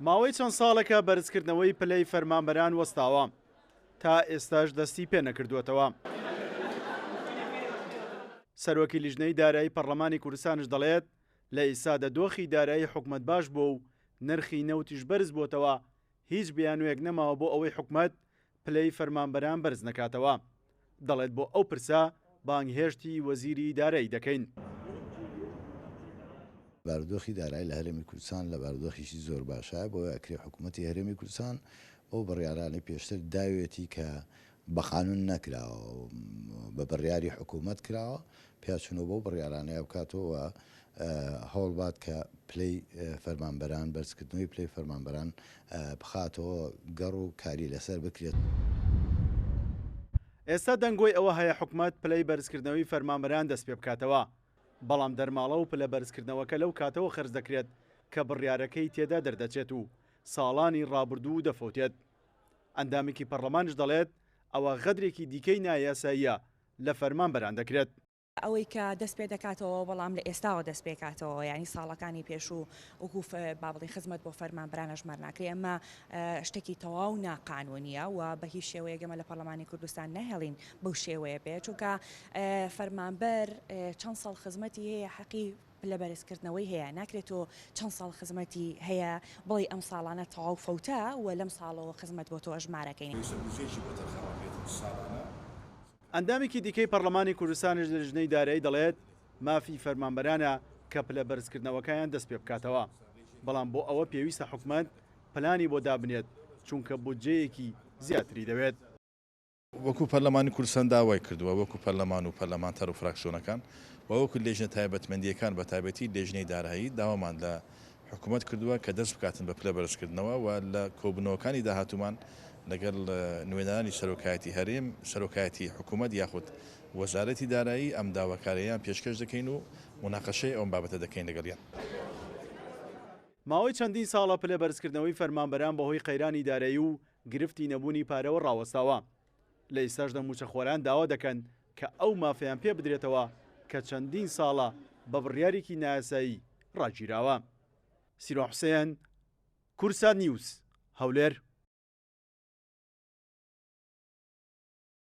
ماوەی چەند ساڵێکە بەرزکردنەوەی پلەی فەرمانبەران وەستاوە تا ئێستاش دەستی پێ نەکردووەتەوە. سەرۆکی لیژنەی دارایی پەرلەمانی کوردستانش دەڵێت لە ئیسادە دۆخی دارایی حکومەت باش بووە و نرخی نەوتیش بەرز بووتەوە، هیچ بیانوێک نەماوە بۆ ئەوەی حکومەت پلەی فەرمانبەران بەرز نەکاتەوە. دەڵێت بۆ ئەو پرسە بانگهێشتی وەزیری دارایی دەکەین. بارودۆخی دارایی لە هەرێمی کوردستان لە بارودۆخیشی زۆر باشە بۆ ئەکرێ حکوومەتی هەرێمی کوردستان ئەو بڕیارانی پێشتر داوێتی کە بە قانون نەکراوە بە بڕیاری حکوومەت کراوە پیاچونەوە بۆ بڕیارانەیە بکاتەوە هەوڵبات کە پلەی فەرمانبەران بەرزکردنەوەی پلەی فەرمانبەران بخاتەوە گەڕ و کاری لەسەر بکرێت. ئێستا دەنگۆی ئەوە هەیە حکومەت پلەی بەرزکردنەوەی فەرمانبەران دەست پێ بکاتەوە، بەڵام دەرماڵە و پلە بەرزکردنەوەکە لەو کاتەوە خەرج دەکرێت کە بڕیارەکەی تێدا دەردەچێت و ساڵانی ڕابردوو دەفەوتێت. ئەندامێکی پەرلەمانش دەڵێت ئەوە غەدرێکی دیکەی نایاساییە لە فەرمانبەران دەکرێت. ئەوەی کە دەست پێ دەکاتەوە بەڵام لە ئێستاوە دەست پێکاتەوە، ینی ساڵەکانی پێش و وەکو بابڵی خزمەت بۆ فەرمانبەرانە ژمار ناکرێ، ئەمە شتێکی تەواو ناقانونیە و بە هیچ شێوەیە گەمە لە پەرلەمانی کوردستان نەهێڵین بەو شێوەیە بێت، چونکە فەرمانبەر چەند ساڵ خزمەتی هەیە حەقی لە بەرزکردنەوەی هەیە، ناکرێتەوە چەند ساڵ خزمەتی هەیە بڵێ ئەم ساڵانە تەواو فەوتە و لەم ساڵەوە خزمەت بۆ تۆ ژمارەکەین. ئەندامێکی دیکەی پەرلەمانی کوردستانش لە لیژنەی دارایی دەڵێت مافی فەرمانبەرانە کە پلە بەرزکردنەوەکەیان دەست پێ بکاتەوە، بەڵام بۆ ئەوە پێویستە حکومەت پلانی بۆ دابنێت چونکە بودجەیەکی زیاتری دەوێت. وەکو پەرلەمانی کوردستان داوای کردووە وەکو پەرلەمان و پەرلەمانتەر و فراکسیۆنەکان و وەکو لێژنە تایبەتمەندیەکان بە تایبەتی لێژنەی دارایی داوامان لە حکومەت کردووە کە دەست بکاتن بە پلە بەرزکردنەوە و لە کۆبنەوەکانی داهاتومان لەگەڵ نوێنەرانی سەرۆکایەتی هەرێم، سەرۆکایەتی حکومەت یاخود وەزارەتی دارایی ئەم داواکاریان پێشکەش دەکەین و مناقەشەی ئەوم بابەتە دەکەین لەگەڵیان. ماوەی چەندین ساڵە پلە بەرزکردنەوەی فەرمانبەران بەهۆی قەیرانی دارایی و گرفتی نەبوونی پارەوە ڕاوەستاوە. لە ئێستاشدا موچەخۆران داوا دەکەن کە ئەو مافیان پێ بدرێتەوە کە چەندین ساڵە بە بڕیارێکی نایاسایی ڕاگیراوە. سیرۆ حوسێن، کورسات نیوز، هەولێر.